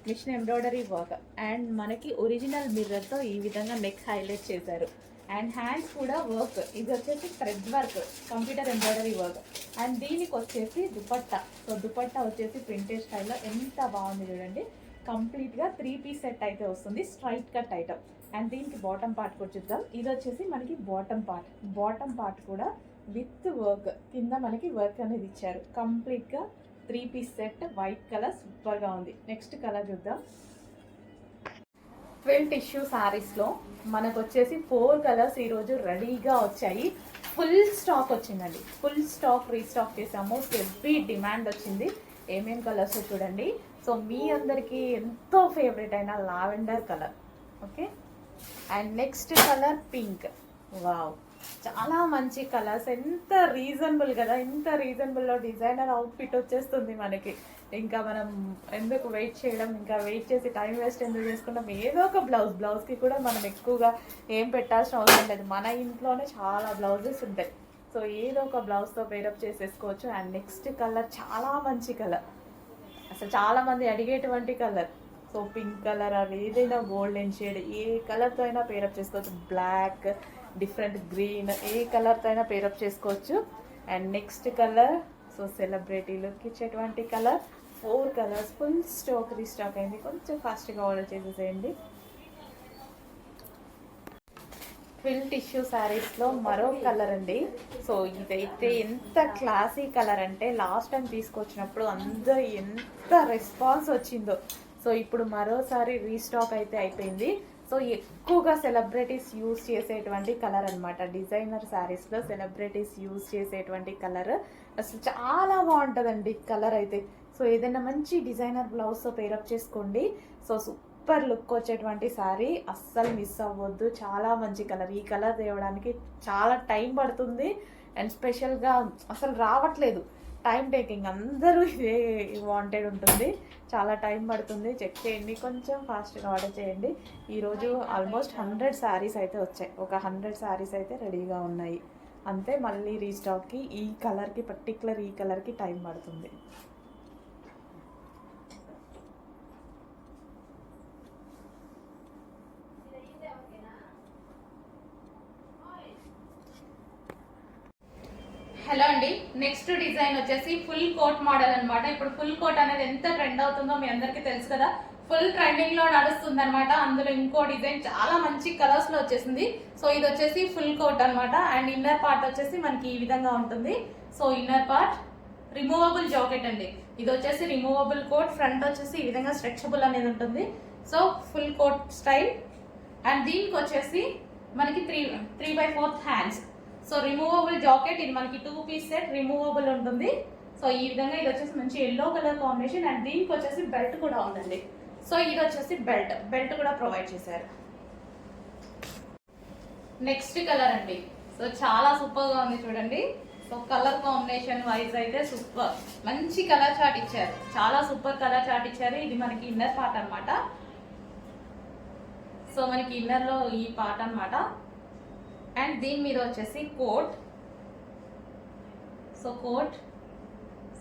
Machine embroidery work and మనకి ఒరిజినల్ మిర్రర్తో ఈ విధంగా నెక్ హైలైట్ చేశారు. అండ్ హ్యాండ్స్ కూడా వర్క్, ఇది వచ్చేసి thread work, computer embroidery work. And దీనికి వచ్చేసి దుపట్టా. సో దుపట్టా వచ్చేసి ప్రింటెడ్ స్టైల్లో ఎంత బాగుంది చూడండి. కంప్లీట్గా 3 పీస్ సెట్ అయితే వస్తుంది, స్ట్రైట్ కట్ ఐటమ్. అండ్ దీనికి బాటమ్ పార్ట్ కూడా చూద్దాం. ఇది వచ్చేసి మనకి బాటమ్ పార్ట్ కూడా విత్ వర్క్, కింద మనకి వర్క్ అనేది ఇచ్చారు. కంప్లీట్గా 3 పీస్ సెట్, వైట్ కలర్ సూపర్గా ఉంది. నెక్స్ట్ కలర్ చూద్దాం. 12 టిష్యూ శారీస్లో మనకు వచ్చేసి 4 కలర్స్ ఈరోజు రెడీగా వచ్చాయి. ఫుల్ స్టాక్ వచ్చిందండి, ఫుల్ స్టాక్ రీస్టాక్ చేసాము. హెవీ డిమాండ్ వచ్చింది. ఏమేం కలర్స్ చూడండి. సో మీ అందరికీ ఎంతో ఫేవరెట్ అయిన lavender colour, okay. And next colour pink. Wow, చాలా మంచి కలర్స్. ఎంత రీజనబుల్ కదా, ఎంత రీజనబుల్లో డిజైనర్ అవుట్ఫిట్ వచ్చేస్తుంది మనకి. ఇంకా మనం ఎందుకు వెయిట్ చేయడం, ఇంకా వెయిట్ చేసి టైం వేస్ట్ ఎందుకు చేసుకుంటాం. ఏదో ఒక బ్లౌజ్కి కూడా మనం ఎక్కువగా ఏం పెట్టాల్సిన అవసరం లేదు. మన ఇంట్లోనే చాలా బ్లౌజెస్ ఉంటాయి. సో ఏదో ఒక బ్లౌజ్తో పేరప్ చేసేసుకోవచ్చు. అండ్ నెక్స్ట్ కలర్ చాలా మంచి కలర్, అసలు చాలామంది అడిగేటువంటి కలర్. సో పింక్ కలర్, అది ఏదైనా గోల్డెన్ షేడ్, ఏ కలర్తో అయినా పేరప్ చేసుకోవచ్చు. బ్లాక్, డిఫరెంట్ గ్రీన్, ఏ కలర్తో అయినా పేరప్ చేసుకోవచ్చు. And next colour, so celebrity look ఇచ్చేటువంటి colour. 4 colours full stock restock అయింది. కొంచెం ఫాస్ట్గా ఆర్డర్ చేసేసేయండి. 12 టిష్యూ శారీస్లో మరో కలర్ అండి. సో ఇదైతే ఎంత క్లాసీ కలర్ అంటే లాస్ట్ టైం తీసుకొచ్చినప్పుడు అందరూ ఎంత రెస్పాన్స్ వచ్చిందో. సో ఇప్పుడు మరోసారి రీస్టాక్ అయితే అయిపోయింది. సో ఎక్కువగా సెలబ్రిటీస్ యూజ్ చేసేటువంటి కలర్ అనమాట. డిజైనర్ శారీస్లో సెలబ్రిటీస్ యూజ్ చేసేటువంటి కలర్. అసలు చాలా బాగుంటుందండి కలర్ అయితే. సో ఏదైనా మంచి డిజైనర్ బ్లౌజ్తో పేరప్ చేసుకోండి. సో సూపర్ లుక్ వచ్చేటువంటి శారీ, అస్సలు మిస్ అవ్వద్దు. చాలా మంచి కలర్. ఈ కలర్ తేవడానికి చాలా టైం పడుతుంది. అండ్ స్పెషల్గా అసలు రావట్లేదు, టైం టేకింగ్. అందరూ ఇదే వాంటెడ్ ఉంటుంది, చాలా టైం పడుతుంది. చెక్ చేయండి, కొంచెం ఫాస్ట్గా ఆర్డర్ చేయండి. ఈరోజు ఆల్మోస్ట్ 100 శారీస్ అయితే వచ్చాయి. ఒక 100 శారీస్ అయితే రెడీగా ఉన్నాయి అంతే. మళ్ళీ రీస్టాక్కి ఈ కలర్కి, పర్టికులర్ ఈ కలర్కి టైం పడుతుంది. హలో అండి, నెక్స్ట్ డిజైన్ వచ్చేసి ఫుల్ కోట్ మోడల్ అనమాట. ఇప్పుడు ఫుల్ కోట్ అనేది ఎంత ట్రెండ్ అవుతుందో మీ అందరికీ తెలుసు కదా. ఫుల్ ట్రెండింగ్ లో నడుస్తుంది అనమాట. అందులో ఇంకో డిజైన్ చాలా మంచి కలర్స్ లో వచ్చేసింది. సో ఇది వచ్చేసి ఫుల్ కోట్ అనమాట. అండ్ ఇన్నర్ పార్ట్ వచ్చేసి మనకి ఈ విధంగా ఉంటుంది. So inner part removable jacket అండి. ఇది వచ్చేసి రిమూవబుల్ కోట్. ఫ్రంట్ వచ్చేసి ఈ విధంగా స్ట్రెచబుల్ అనేది ఉంటుంది. So full coat style. And దీనికి వచ్చేసి మనకి 3/4 హ్యాండ్స్. So removable jacket. ఇది మనకి 2 పీస్ సెట్, రిమూవబుల్ ఉంటుంది. సో ఈ విధంగా ఇది వచ్చేసి మంచి ఎల్లో కలర్ కాంబినేషన్. అండ్ దీనికి వచ్చేసి బెల్ట్ కూడా ఉందండి. సో ఇది వచ్చేసి బెల్ట్ కూడా ప్రొవైడ్ చేశారు. నెక్స్ట్ కలర్ అండి. సో చాలా సూపర్గా ఉంది చూడండి. సో కలర్ కాంబినేషన్ వైజ్ అయితే సూపర్, మంచి కలర్ చార్ట్ ఇచ్చారు. చాలా సూపర్ కలర్ చార్ట్ ఇచ్చారు. ఇది మనకి ఇన్నర్ పార్ట్ అనమాట. సో మనకి ఇన్నర్లో ఈ పార్ట్ అనమాట. అండ్ దీని మీద వచ్చేసి coat. So coat.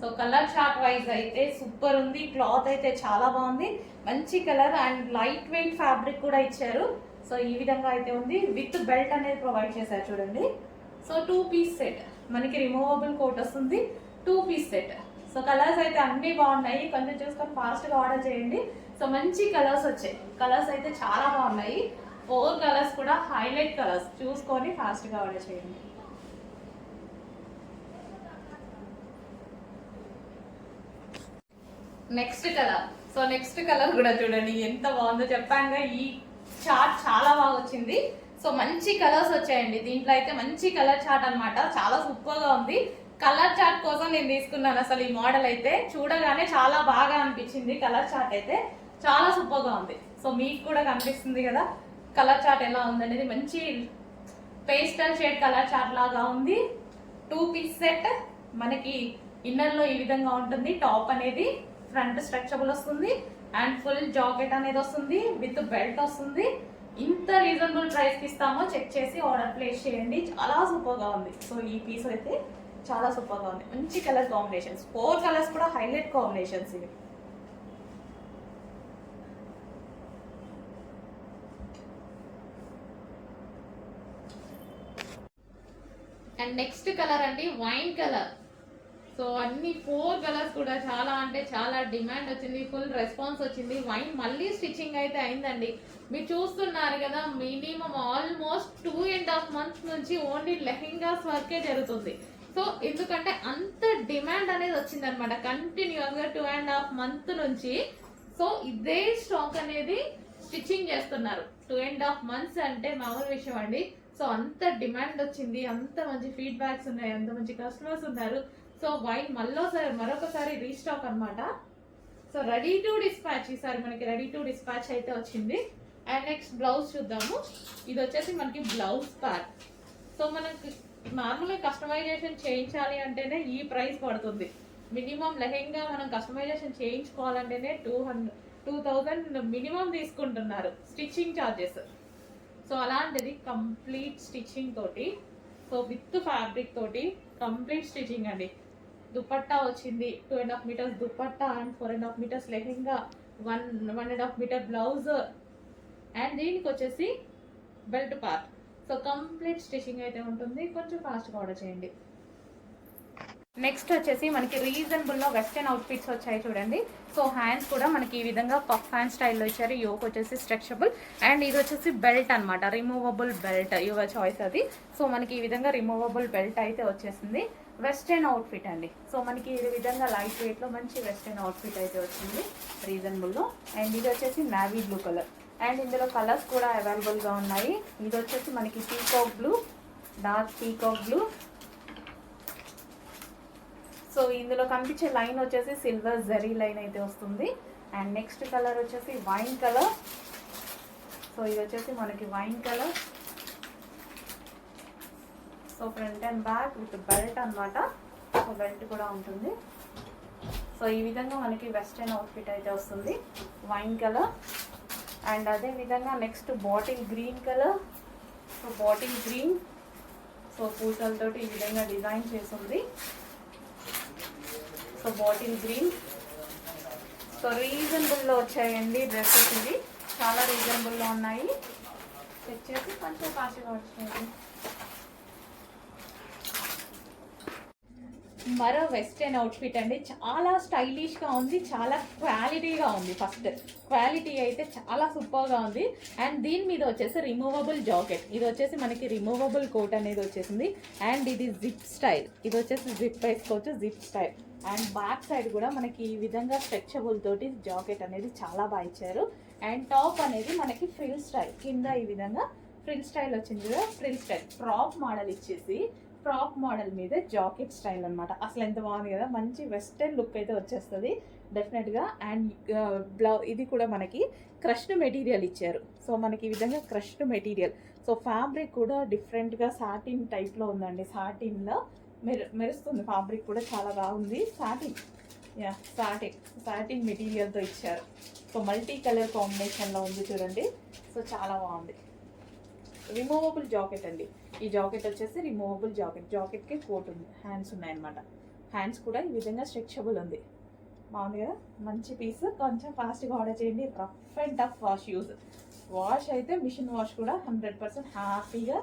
So colour chart wise అయితే సూపర్ ఉంది. క్లాత్ అయితే చాలా బాగుంది, మంచి colour. And light weight fabric కూడా ఇచ్చారు. సో ఈ విధంగా అయితే ఉంది. విత్ బెల్ట్ అనేది ప్రొవైడ్ చేశారు చూడండి. సో 2 పీస్ సెట్, మనకి రిమూవబుల్ కోట్ వస్తుంది. 2 పీస్ సెట్. సో కలర్స్ అయితే అన్నీ బాగున్నాయి. కొంచెం చూసుకొని ఫాస్ట్గా ఆర్డర్ చేయండి. సో మంచి కలర్స్ వచ్చాయి. కలర్స్ అయితే చాలా బాగున్నాయి. 4 కలర్స్ కూడా హైలైట్ కలర్స్. చూసుకొని ఫాస్ట్గా ఆర్డర్ చేయండి. Next colour. So next colour కూడా చూడండి ఎంత బాగుందో. చెప్పానుగా ఈ చార్ట్ చాలా బాగా వచ్చింది. సో మంచి కలర్స్ వచ్చాయండి దీంట్లో అయితే. మంచి కలర్ చార్ట్ అనమాట. చాలా సూపర్గా ఉంది. కలర్ చార్ట్ కోసం నేను తీసుకున్నాను. అసలు ఈ మోడల్ అయితే చూడగానే చాలా బాగా అనిపించింది. కలర్ చార్ట్ అయితే చాలా సూపర్గా ఉంది. సో మీకు కూడా కనిపిస్తుంది కదా కలర్ చార్ట్ ఎలా ఉందనేది. మంచి పేస్టల్ షేడ్ కలర్ చార్ట్ లాగా ఉంది. 2 పీస్ సెట్. మనకి ఇన్నర్లో ఈ విధంగా ఉంటుంది. టాప్ అనేది ఫ్రంట్ స్ట్రెచబుల్ వస్తుంది. అండ్ ఫుల్ జాకెట్ అనేది వస్తుంది. విత్ బెల్ట్ వస్తుంది. ఇంత రీజనబుల్ ప్రైస్కి ఇస్తామో చెక్ చేసి ఆర్డర్ ప్లేస్ చేయండి. చాలా సూపర్గా ఉంది. సో ఈ పీస్ అయితే చాలా సూపర్గా ఉంది. మంచి కలర్ కాంబినేషన్స్. 4 కలర్స్ కూడా హైలైట్ కాంబినేషన్స్ ఇవి. అండ్ నెక్స్ట్ కలర్ అండి వైన్ కలర్. సో అన్ని 4 కలర్స్ కూడా చాలా అంటే చాలా డిమాండ్ వచ్చింది, ఫుల్ రెస్పాన్స్ వచ్చింది. వైన్ మళ్ళీ స్టిచ్చింగ్ అయితే అయిందండి. మీరు చూస్తున్నారు కదా, మినిమం ఆల్మోస్ట్ 2.5 months నుంచి ఓన్లీ లెహెంగాస్ వర్కే జరుగుతుంది. సో ఎందుకంటే అంత డిమాండ్ అనేది వచ్చిందనమాట కంటిన్యూస్గా 2.5 months నుంచి. సో ఇదే స్టాక్ అనేది స్టిచ్చింగ్ చేస్తున్నారు. 2.5 months అంటే మామూలు విషయం అండి. సో అంత డిమాండ్ వచ్చింది, అంత మంచి ఫీడ్బ్యాక్స్ ఉన్నాయి, అంత మంచి కస్టమర్స్ ఉన్నారు. సో వైన్ మరొకసారి రీస్టాక్ అనమాట. సో రెడీ టు డిస్పాచ్, ఈసారి మనకి రెడీ టు డిస్పాచ్ అయితే వచ్చింది. అండ్ నెక్స్ట్ బ్లౌజ్ చూద్దాము. ఇది వచ్చేసి మనకి బ్లౌజ్ పార్ట్. సో మనకి నార్మల్గా కస్టమైజేషన్ చేయించాలి అంటేనే ఈ ప్రైస్ పడుతుంది. మినిమం లెహెంగా మనం కస్టమైజేషన్ చేయించుకోవాలంటేనే 2000 మినిమం తీసుకుంటున్నారు స్టిచ్చింగ్ ఛార్జెస్. సో అలాంటిది కంప్లీట్ స్టిచ్చింగ్ తోటి, సో విత్ ఫ్యాబ్రిక్ తోటి కంప్లీట్ స్టిచ్చింగ్ అండి. దుపట్టా వచ్చింది, 2.5 meters dupatta and 4.5 meters lehenga, 1.5 meter blouse, and దీనికి వచ్చేసి belt part. So complete stitching అయితే ఉంటుంది. కొంచెం ఫాస్ట్గా ఆర్డర్ చేయండి. నెక్స్ట్ వచ్చేసి మనకి రీజనబుల్లో వెస్టర్న్ అవుట్ఫిట్స్ వచ్చాయి చూడండి. సో హ్యాండ్స్ కూడా మనకి ఈ విధంగా పఫ్ హ్యాండ్ స్టైల్లో ఇచ్చారు. యోక్ వచ్చేసి స్ట్రెచబుల్, అండ్ ఇది వచ్చేసి బెల్ట్ అనమాట, రిమూవబుల్ బెల్ట్, యువర్ చాయిస్ అది. సో మనకి ఈ విధంగా రిమూవబుల్ బెల్ట్ అయితే వచ్చేసింది. వెస్టర్న్ అవుట్ఫిట్ అండి. సో మనకి ఈ విధంగా లైట్ వెయిట్లో మంచి వెస్టర్న్ అవుట్ఫిట్ అయితే వచ్చింది రీజనబుల్లో. అండ్ ఇది వచ్చేసి నావీ బ్లూ కలర్, అండ్ ఇందులో కలర్స్ కూడా అవైలబుల్గా ఉన్నాయి. ఇది వచ్చేసి మనకి peacock blue, dark peacock blue. So ఇందులో కనిపించే లైన్ వచ్చేసి సిల్వర్ జరీ లైన్ అయితే వస్తుంది. అండ్ నెక్స్ట్ కలర్ వచ్చేసి వైన్ కలర్. సో ఇది వచ్చేసి మనకి wine colour. So front and back with belt అనమాట. సో బెల్ట్ కూడా ఉంటుంది. సో ఈ విధంగా మనకి వెస్టర్న్ అవుట్ఫిట్ అయితే వస్తుంది, వైన్ కలర్. అండ్ అదే విధంగా next bottle green colour. So bottle green, so పూసలతోటి ఈ విధంగా డిజైన్ చేసింది. So bottle green. సో రీజనబుల్లో వచ్చాయండి డ్రెస్సెస్, ఇవి చాలా రీజనబుల్లో ఉన్నాయి. చెక్ చేసి కొంచెం కాస్ట్గా వచ్చాయి. మరో వెస్టర్న్ అవుట్ఫిట్ అండి, చాలా స్టైలిష్గా ఉంది, చాలా క్వాలిటీగా ఉంది. ఫస్ట్ క్వాలిటీ అయితే చాలా సూపర్గా ఉంది. అండ్ దీని మీద వచ్చేసి రిమూవబుల్ జాకెట్. ఇది వచ్చేసి మనకి రిమూవబుల్ కోట్ అనేది వచ్చేసింది. అండ్ ఇది జిప్ స్టైల్, ఇది వచ్చేసి జిప్ వేసుకోవచ్చు, zip style. And back side కూడా మనకి ఈ విధంగా స్ట్రెచబుల్ తోటి జాకెట్ అనేది చాలా బాగా ఇచ్చారు. అండ్ టాప్ అనేది మనకి ఫ్రిల్ స్టైల్, కింద ఈ విధంగా ఫ్రిల్ స్టైల్ వచ్చింది కదా, ఫ్రిల్ స్టైల్ ఫ్రాక్ మోడల్ ఇచ్చేసి ఫ్రాక్ మోడల్ మీద జాకెట్ స్టైల్ అనమాట. అసలు ఎంత బాగుంది కదా, మంచి వెస్టర్న్ లుక్ అయితే వచ్చేస్తుంది డెఫినెట్గా. అండ్ ఇది కూడా మనకి క్రష్డ్ మెటీరియల్ ఇచ్చారు. సో మనకి ఈ విధంగా క్రష్డ్ మెటీరియల్. సో ఫ్యాబ్రిక్ కూడా డిఫరెంట్గా సాటిన్ టైప్లో ఉందండి. సాటిన్లో మెరుస్తుంది, ఫ్యాబ్రిక్ కూడా చాలా బాగుంది. సాటిన్ మెటీరియల్తో ఇచ్చారు. సో మల్టీ కలర్ కాంబినేషన్లో ఉంది చూడండి. సో చాలా బాగుంది. రిమూవబుల్ జాకెట్ అండి. ఈ జాకెట్ వచ్చేసి రిమూవబుల్ జాకెట్, జాకెట్కి కోట్ ఉంది, హ్యాండ్స్ ఉన్నాయన్నమాట. హ్యాండ్స్ కూడా ఈ విధంగా స్ట్రెచబుల్ ఉంది. బాగుంది కదా, మంచి పీస్. కొంచెం ఫాస్ట్గా ఆర్డర్ చేయండి. Rough and tough wash use. Wash అయితే మిషన్ వాష్ కూడా 100% హ్యాపీగా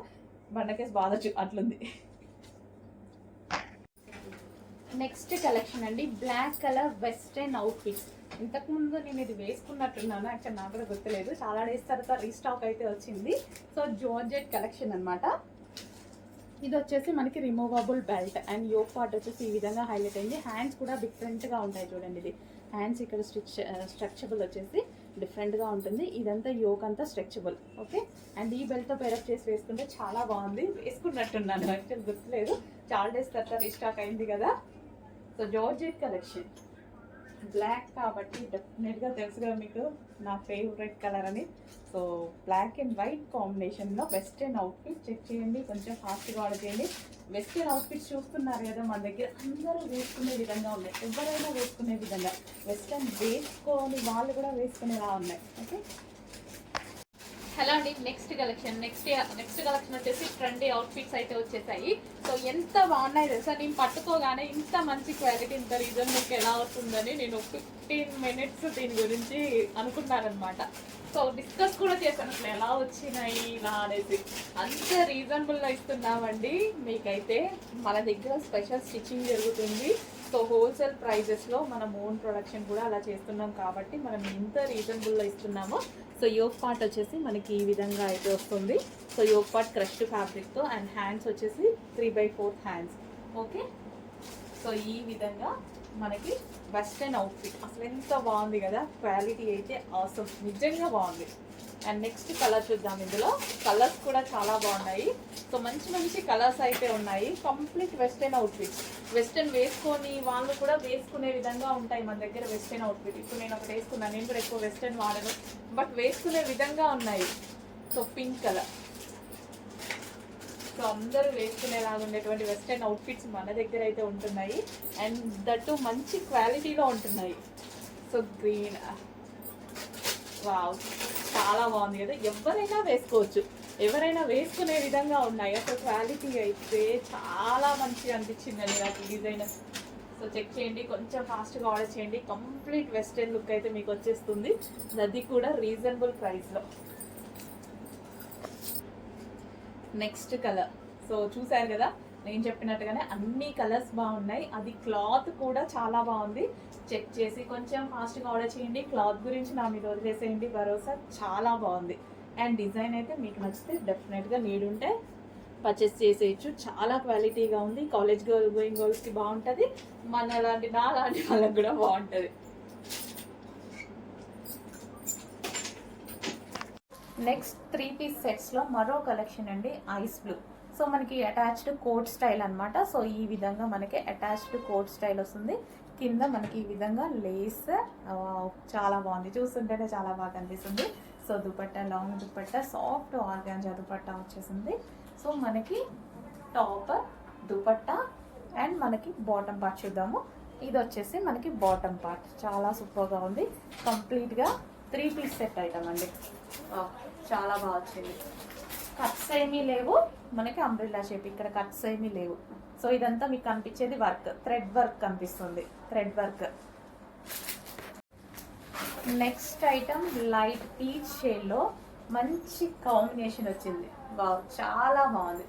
బండకేసి బాధచ్చు అట్లుంది. నెక్స్ట్ కలెక్షన్ అండి, బ్లాక్ కలర్ వెస్టర్న్ అవుట్ఫిట్స్. ఇంతకుముందు నేను ఇది వేసుకున్నట్టున్నాను, యాక్చువల్ నాకు కూడా గుర్తులేదు. చాలా డేస్ తర్వాత రీస్టాక్ అయితే వచ్చింది. సో జార్జెట్ కలెక్షన్ అనమాట. ఇది వచ్చేసి మనకి removable belt and yoke part వచ్చేసి ఈ విధంగా హైలైట్ అయింది. హ్యాండ్స్ కూడా డిఫరెంట్గా ఉంటాయి చూడండి. ఇది హ్యాండ్స్ ఇక్కడ స్ట్రెచబుల్ వచ్చేసి డిఫరెంట్గా ఉంటుంది. ఇదంతా యోక్ అంతా స్ట్రెచబుల్. ఓకే, అండ్ ఈ బెల్ట్తో పేరప్ చేసి వేసుకుంటే చాలా బాగుంది. వేసుకున్నట్టున్నాను, యాక్చువల్ గుర్తులేదు, చాలా డేస్ తర్వాత రీస్టాక్ అయింది కదా. సో జార్జెట్ కలెక్షన్, బ్లాక్ కాబట్టి డెఫినెట్గా తెలుసుగా మీకు నా ఫేవరెట్ కలర్ అని. సో బ్లాక్ అండ్ వైట్ కాంబినేషన్లో వెస్టర్న్ అవుట్ఫిట్ చెక్ చేయండి, కొంచెం ఫాస్ట్గా ఆర్డర్ చేయండి. వెస్టర్న్ అవుట్ఫిట్స్ చూస్తున్నారు కదా మన దగ్గర, అందరూ వేసుకునే విధంగా ఉన్నాయి, ఎవరైనా వేసుకునే విధంగా. వెస్టర్న్ వేసుకోని వాళ్ళు కూడా వేసుకునేలా ఉన్నాయి. ఓకే, హలో అండి, నెక్స్ట్ కలెక్షన్ వచ్చేసి ట్రెండీ అవుట్ఫిట్స్ అయితే వచ్చేసాయి. సో ఎంత బాగున్నాయి తెలుసా, నేను పట్టుకోగానే ఇంత మంచి క్వాలిటీ ఇంత రీజనబుల్కి ఎలా అవుతుందని నేను 15 మినిట్స్ దీని గురించి అనుకున్నానమాట. సో డిస్కస్ కూడా చేశాను అసలు ఎలా వచ్చినాయి ఇలా అనేసి. అంత రీజనబుల్గా ఇస్తున్నామండి మీకైతే. మన దగ్గర స్పెషల్ స్టిచ్చింగ్ జరుగుతుంది. సో హోల్సేల్ ప్రైజెస్లో మనం ఓన్ ప్రొడక్షన్ కూడా అలా చేస్తున్నాం కాబట్టి మనం ఇంత రీజనబుల్లో ఇస్తున్నాము. సో యోక్ పార్ట్ వచ్చేసి మనకి ఈ విధంగా అయితే వస్తుంది. సో యోక్ పార్ట్ క్రష్డ్ ఫ్యాబ్రిక్తో అండ్ హ్యాండ్స్ వచ్చేసి 3/4 హ్యాండ్స్. ఓకే, సో ఈ విధంగా మనకి వెస్టర్న్ అవుట్ఫిట్ అసలు ఎంత బాగుంది కదా, క్వాలిటీ అయితే ఆసమ్, నిజంగా బాగుంది. అండ్ నెక్స్ట్ కలర్ చూద్దాం. ఇందులో కలర్స్ కూడా చాలా బాగున్నాయి. సో మంచి మంచి కలర్స్ అయితే ఉన్నాయి. కంప్లీట్ వెస్టర్న్ అవుట్ఫిట్స్, వెస్టర్న్ వేసుకొని వాళ్ళు కూడా వేసుకునే విధంగా ఉంటాయి మన దగ్గర వెస్టర్న్ అవుట్ఫిట్. ఇప్పుడు నేను ఒకటి వేసుకున్నాను, నేను కూడా ఎక్కువ వెస్టర్న్ వాడను, బట్ వేసుకునే విధంగా ఉన్నాయి. సో పింక్ కలర్, సో అందరూ వేసుకునేలాగా ఉండేటువంటి వెస్టర్న్ అవుట్ఫిట్స్ మన దగ్గర అయితే ఉంటున్నాయి. అండ్ దట్టు మంచి క్వాలిటీలో ఉంటున్నాయి. సో గ్రీన్, వావ్, చాలా బాగుంది కదా, ఎవరైనా వేసుకోవచ్చు, ఎవరైనా వేసుకునే విధంగా ఉన్నాయి. అసలు క్వాలిటీ అయితే చాలా మంచిగా అనిపించిందండి నాకు డిజైన్. సో చెక్ చేయండి, కొంచెం ఫాస్ట్గా ఆర్డర్ చేయండి. కంప్లీట్ వెస్టర్న్ లుక్ అయితే మీకు వచ్చేస్తుంది, అది కూడా రీజనబుల్ ప్రైస్లో. నెక్స్ట్ కలర్, సో చూసారు కదా నేను చెప్పినట్టుగానే అన్ని కలర్స్ బాగున్నాయి. అది క్లాత్ కూడా చాలా బాగుంది. చెక్ చేసి కొంచెం ఫాస్ట్గా ఆర్డర్ చేయండి. క్లాత్ గురించి నా మీద వదిలేసేయండి, భరోసా చాలా బాగుంది. అండ్ డిజైన్ అయితే మీకు నచ్చితే డెఫినెట్గా నీడ్ ఉంటే పర్చేస్ చేసేయచ్చు. చాలా క్వాలిటీగా ఉంది. కాలేజ్ గోయింగ్ గర్ల్స్కి బాగుంటుంది, మన లాంటి నా లాంటి వాళ్ళకి కూడా బాగుంటుంది. నెక్స్ట్ 3 పీస్ సెట్స్లో మరో కలెక్షన్ అండి, ఐస్ బ్లూ. సో మనకి అటాచ్డ్ కోట్ స్టైల్ అనమాట. సో ఈ విధంగా మనకి అటాచ్డ్ కోట్ స్టైల్ వస్తుంది. కింద మనకి ఈ విధంగా లేస్, చాలా బాగుంది, చూస్తుంటేనే చాలా బాగా అనిపిస్తుంది. So dupatta, long dupatta, soft organza dupatta వచ్చేసింది. సో మనకి టాప్, దుపట్టా అండ్ మనకి బాటమ్ పార్ట్ చూద్దాము. ఇది వచ్చేసి మనకి బాటమ్ పార్ట్, చాలా సూపర్గా ఉంది. కంప్లీట్గా 3 పీస్ సెట్ ఐటమ్ అండి, చాలా బాగా వచ్చింది. కట్స్ ఏమీ లేవు మనకి, అంబ్రిల్లా షేప్, ఇక్కడ కట్స్ ఏమీ లేవు. సో ఇదంతా మీకు కనిపించేది వర్క్, థ్రెడ్ వర్క్ కనిపిస్తుంది, thread work. Next item light peach షేడ్లో మంచి కాంబినేషన్ వచ్చింది. వావ్, చాలా బాగుంది.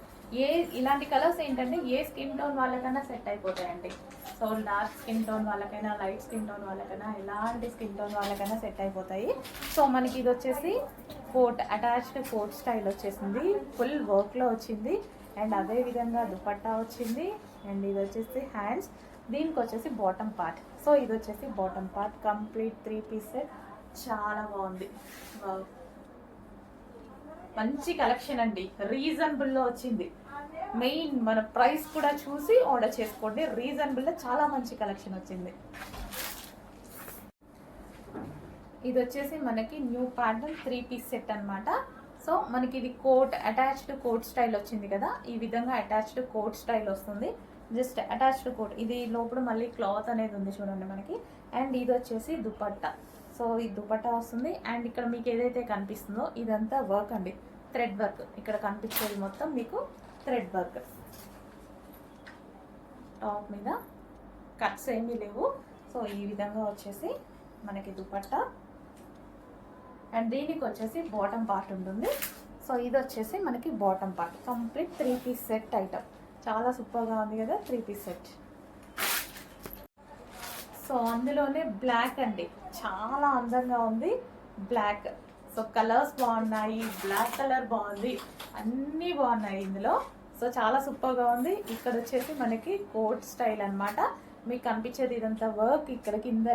ఇలాంటి కలర్స్ ఏంటంటే ఏ స్కిన్ టోన్ వాళ్ళకైనా సెట్ అయిపోతాయండి. సో డార్క్ స్కిన్ టోన్ వాళ్ళకైనా, లైట్ స్కిన్ టోన్ వాళ్ళకైనా, ఎలాంటి స్కిన్ టోన్ వాళ్ళకైనా సెట్ అయిపోతాయి. సో మనకి ఇది వచ్చేసి కోట్, అటాచ్డ్ కోట్ స్టైల్ వచ్చేసింది, ఫుల్ వర్క్లో వచ్చింది. అండ్ అదే విధంగా దుపట్టా వచ్చింది. అండ్ ఇది వచ్చేసి హ్యాండ్స్, దీనికి వచ్చేసి బాటమ్ పార్ట్. సో ఇది వచ్చేసి bottom part, complete 3 piece set, చాలా బాగుంది. మంచి కలెక్షన్ అండి, రీజనబుల్లో వచ్చింది. మెయిన్ మన ప్రైస్ కూడా చూసి ఆర్డర్ చేసుకోండి, రీజనబుల్లో చాలా మంచి కలెక్షన్ వచ్చింది. ఇది వచ్చేసి మనకి న్యూ ప్యాటర్న్ 3 పీస్ సెట్ అనమాట. సో మనకి ఇది కోట్, అటాచ్డ్ కోట్ స్టైల్ వచ్చింది కదా, ఈ విధంగా అటాచ్డ్ కోట్ స్టైల్ వస్తుంది. జస్ట్ అటాచ్డ్ కోట్, ఇది లోపల మళ్ళీ క్లాత్ అనేది ఉంది చూడండి మనకి. అండ్ ఇది వచ్చేసి దుపట్టా, సో ఈ దుపట్టా వస్తుంది. అండ్ ఇక్కడ మీకు ఏదైతే కనిపిస్తుందో ఇదంతా వర్క్ అండి, థ్రెడ్ వర్క్. ఇక్కడ కనిపించేది మొత్తం మీకు థ్రెడ్ వర్క్. టాప్ మీద కట్స్ ఏమీ లేవు. సో ఈ విధంగా వచ్చేసి మనకి దుపట్టా. అండ్ దీనికి వచ్చేసి బాటమ్ పార్ట్ ఉంటుంది. సో ఇది వచ్చేసి మనకి bottom part, complete 3 piece set item, చాలా సూపర్గా ఉంది కదా 3 పీస్ సెట్. సో అందులోనే బ్లాక్ అండి, చాలా అందంగా ఉంది బ్లాక్. సో కలర్స్ బాగున్నాయి, బ్లాక్ కలర్ బాగుంది, అన్నీ బాగున్నాయి ఇందులో. సో చాలా సూపర్గా ఉంది. ఇక్కడ వచ్చేసి మనకి కోట్ స్టైల్ అనమాట. మీకు కనిపించేది ఇదంతా వర్క్. ఇక్కడ కింద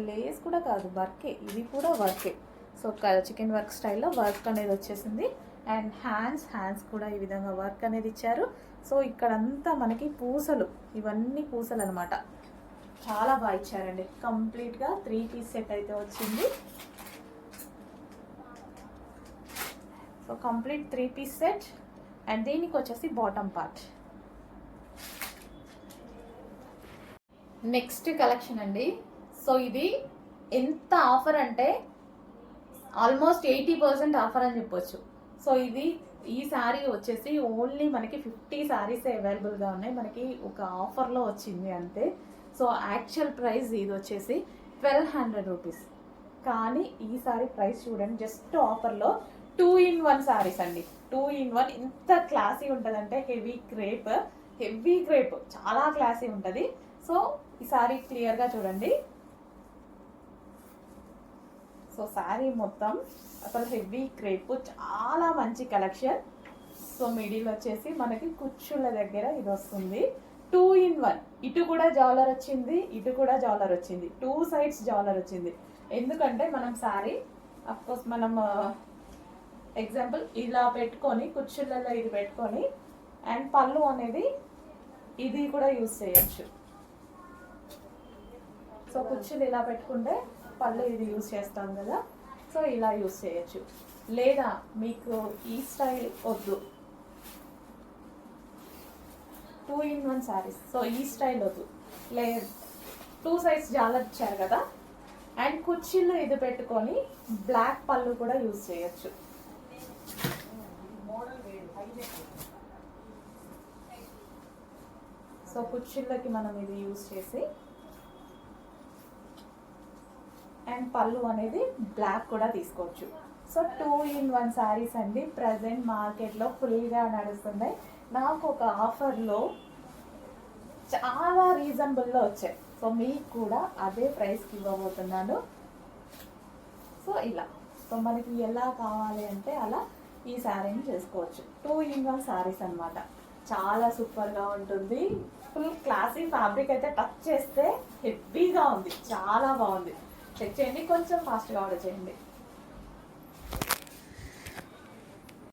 లేస్ కూడా కాదు, వర్కే, ఇది కూడా వర్కే. సో చికెన్ వర్క్ స్టైల్లో వర్క్ అనేది వచ్చేసింది. అండ్ హ్యాండ్స్ కూడా ఈ విధంగా వర్క్ అనేది ఇచ్చారు. సో ఇక్కడంతా మనకి పూసలు, ఇవన్నీ పూసలు అనమాట, చాలా బాగా ఇచ్చారండి. కంప్లీట్గా 3 పీస్ సెట్ అయితే వచ్చింది. So complete 3 piece set. And దీనికి వచ్చేసి బాటమ్ పార్ట్. నెక్స్ట్ కలెక్షన్ అండి. సో ఇది ఎంత ఆఫర్ అంటే ఆల్మోస్ట్ 80% ఆఫర్ అని చెప్పొచ్చు. సో ఇది ఈ శారీ వచ్చేసి ఓన్లీ మనకి 50 శారీస్ అవైలబుల్గా ఉన్నాయి, మనకి ఒక ఆఫర్లో వచ్చింది అంతే. సో యాక్చువల్ ప్రైస్ ఇది వచ్చేసి 1200 రూపీస్, కానీ ఈ సారీ ప్రైస్ చూడండి, జస్ట్ ఆఫర్లో 2-in-1 శారీస్ అండి. 2-in-1 ఎంత క్లాసీ ఉంటుందంటే హెవీ క్రేప్ చాలా క్లాసీ ఉంటుంది. సో ఈ శారీ క్లియర్గా చూడండి. సో శారీ మొత్తం అసలు హెవీ క్రేప్, చాలా మంచి కలెక్షన్. సో మిడిల్ వచ్చేసి మనకి కుచ్చుళ్ళ దగ్గర ఇది వస్తుంది. 2-in-1, ఇటు కూడా జాలర్ వచ్చింది, ఇటు కూడా జాలర్ వచ్చింది, 2 sides జాలర్ వచ్చింది. ఎందుకంటే మనం శారీ అఫ్కోర్స్ మనం ఎగ్జాంపుల్ ఇలా పెట్టుకొని కుచ్చుళ్ళలో ఇది పెట్టుకొని అండ్ పళ్ళు అనేది ఇది కూడా యూజ్ చేయొచ్చు. సో కుచ్చులు ఇలా పెట్టుకుంటే పళ్ళు ఇది యూజ్ చేస్తాం కదా, సో ఇలా యూజ్ చేయొచ్చు. లేదా మీకు ఈ స్టైల్ వద్దు, 2-in-1 శారీస్, సో ఈ స్టైల్ వద్దు, లేదు 2 sides జాలర్ ఇచ్చారు కదా, అండ్ కుర్చీలు ఇది పెట్టుకొని బ్లాక్ పళ్ళు కూడా యూజ్ చేయొచ్చు. సో కుర్చీలకి మనం ఇది యూజ్ చేసి అండ్ పళ్ళు అనేది బ్లాక్ కూడా తీసుకోవచ్చు. సో 2-in-1 శారీస్ అండి ప్రజెంట్ మార్కెట్లో ఫుల్గా నడుస్తున్నాయి. నాకు ఒక ఆఫర్లో చాలా రీజనబుల్లో వచ్చాయి. సో మీకు కూడా అదే ప్రైస్కి ఇవ్వబోతున్నాను. సో ఇలా సో మనకి ఎలా కావాలి అంటే అలా ఈ శారీని చేసుకోవచ్చు. 2-in-1 శారీస్ అనమాట, చాలా సూపర్గా ఉంటుంది. ఫుల్ క్లాసీ ఫ్యాబ్రిక్ అయితే టచ్ చేస్తే హెవీగా ఉంది, చాలా బాగుంది. చెక్ చేయండి, కొంచెం ఫాస్ట్గా ఆర్డర్ చేయండి.